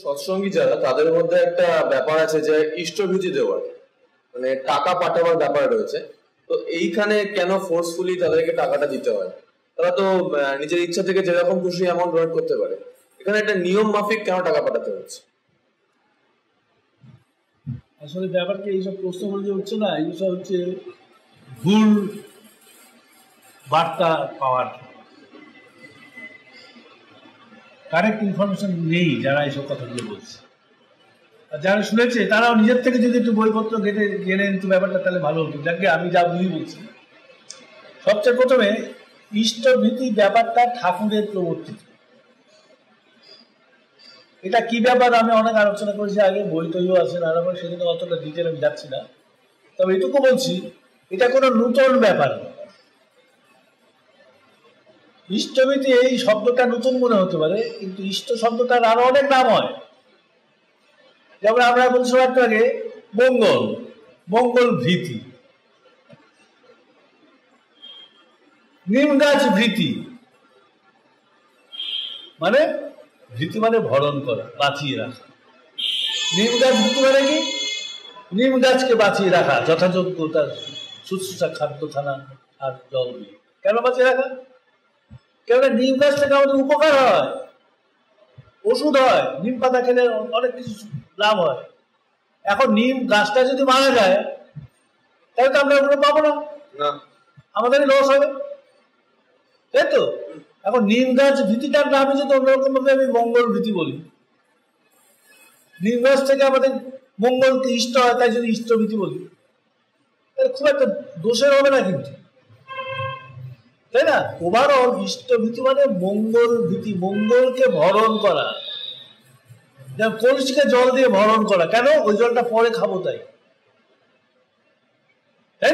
সৎসঙ্গী যারা তাদের মধ্যে একটা ব্যাপার আছে যে ইষ্টভৃতি দেওয়ার, মানে টাকা পাঠাবার ব্যাপার রয়েছে। তো এইখানে কেন ফোর্সফুলি তাদেরকে টাকাটা দিতে হয়? তারা তো নিজের ইচ্ছা থেকে যেরকম খুশি অ্যামাউন্ট ডোনেট করতে পারে, এখানে একটা নিয়ম মাফিক কেন টাকা পাঠাতে হচ্ছে? আসলে ব্যাপারটা এইসব প্রশ্নগুলো যে হচ্ছে না, এইসব হচ্ছে ভুল বার্তা পাওয়ার, কারেক্ট ইনফরমেশন নেই যারা এইসব কথাগুলো বলছে। আর যারা শুনেছে তারাও নিজের থেকে যদি একটু বইপত্র জেনে নিত ব্যাপারটা, তাহলে ভালো হতো। যাকে আমি যা বুঝি বলছি, সবচেয়ে প্রথমে ইষ্টভীতি ব্যাপারটা ঠাকুরের প্রবর্তিত। এটা কি ব্যাপার আমি অনেক আলোচনা করেছি আগে, বই তৈরিও আছে নানা, সেজন্য অতটা ডিটেল আমি যাচ্ছি না। তবে এটুকু বলছি, এটা কোনো নূতন ব্যাপার না। ইষ্টভীতি এই শব্দটা নতুন মনে হতে পারে, কিন্তু ইষ্ট শব্দটার আরো অনেক নাম হয়। যেমন আমরা বলছিলাম একটু আগে মঙ্গল, মঙ্গল ভীতি, নিম গাছ ভীতি, মানে ভীতি মানে ভরণ করা, বাঁচিয়ে রাখা। নিম গাছ ভীতি মানে কি? নিম গাছকে বাঁচিয়ে রাখা, যথাযোগ্য তার শুশ্রূষা, খাদ্য খানা আর জল দিয়ে। কেন বাঁচিয়ে রাখা? কেননা নিম গাছ থেকে আমাদের উপকার হয়, ওষুধ হয়, নিম পাতা খেলে অনেক কিছু লাভ হয়। এখন নিম গাছটা যদি মারা যায়, তাহলে তো আমরা ওগুলো পাবো না, আমাদেরই লস হবে, তাই তো? এখন নিম গাছ ভীতিটার নামে যদি অন্যরকম ভাবে আমি মঙ্গল ভীতি বলি, নিম গাছ থেকে আমাদের মঙ্গলকে ইষ্ট হয়, তাই যদি ইষ্ট ভীতি বলি, তাহলে খুব একটা দোষের হবে না কিন্তু, তাই না? ওভারঅল ইষ্ট ভীতি মানে মঙ্গল ভীতি, মঙ্গলকে ভরণ করা। যেমন কলসিকে জল দিয়ে ভরণ করা, কেন? ওই জলটা পরে খাবো তাই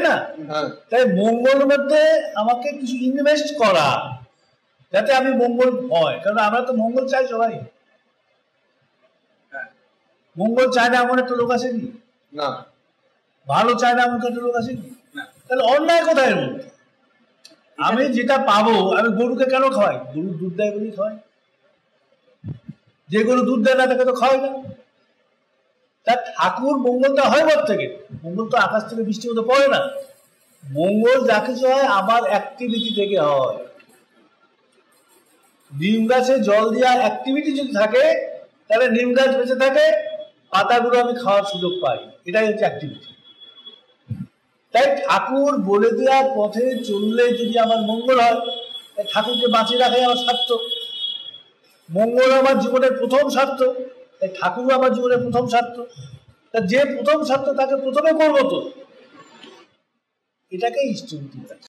না? তাই মঙ্গলের মধ্যে আমাকে কিছু ইনভেস্ট করা, যাতে আমি মঙ্গল হয়। কারণ আমরা তো মঙ্গল চাই সবাই, মঙ্গল চায় না এমন একটা লোক আছে কি? না। ভালো চায় না এমন একটা লোক আছে কি? তাহলে অন্যায় কোথায় এর মধ্যে? আমি যেটা পাবো, আমি গরুকে কেন খাওয়াই? গরু দুধ দেয় বলেই খাওয়াই। যে গরু দুধ দেয় না তাকে তো খাওয়াই না। তার ঠাকুর মঙ্গলটা হয় কোথা থেকে? মঙ্গল তো আকাশ থেকে বৃষ্টির মধ্যে পড়ে না। মঙ্গল যা কিছু হয় আমার অ্যাক্টিভিটি থেকে হয়। নিম গাছে জল দেওয়া অ্যাক্টিভিটি যদি থাকে, তাহলে নিম গাছ বেঁচে থাকে, পাতাগুলো আমি খাওয়ার সুযোগ পাই, এটাই হচ্ছে অ্যাক্টিভিটি। তাই ঠাকুর বলে দেওয়ার পথে চললে যদি আমার মঙ্গল হয়, ঠাকুরকে বাঁচিয়ে রাখাই আমার স্বার্থ। মঙ্গল আমার জীবনের প্রথম স্বার্থ, তাই ঠাকুরও আমার জীবনের প্রথম স্বার্থ। তা যে প্রথম স্বার্থ তাকে প্রথমে করবো, তো এটাকে ইষ্টভীতি।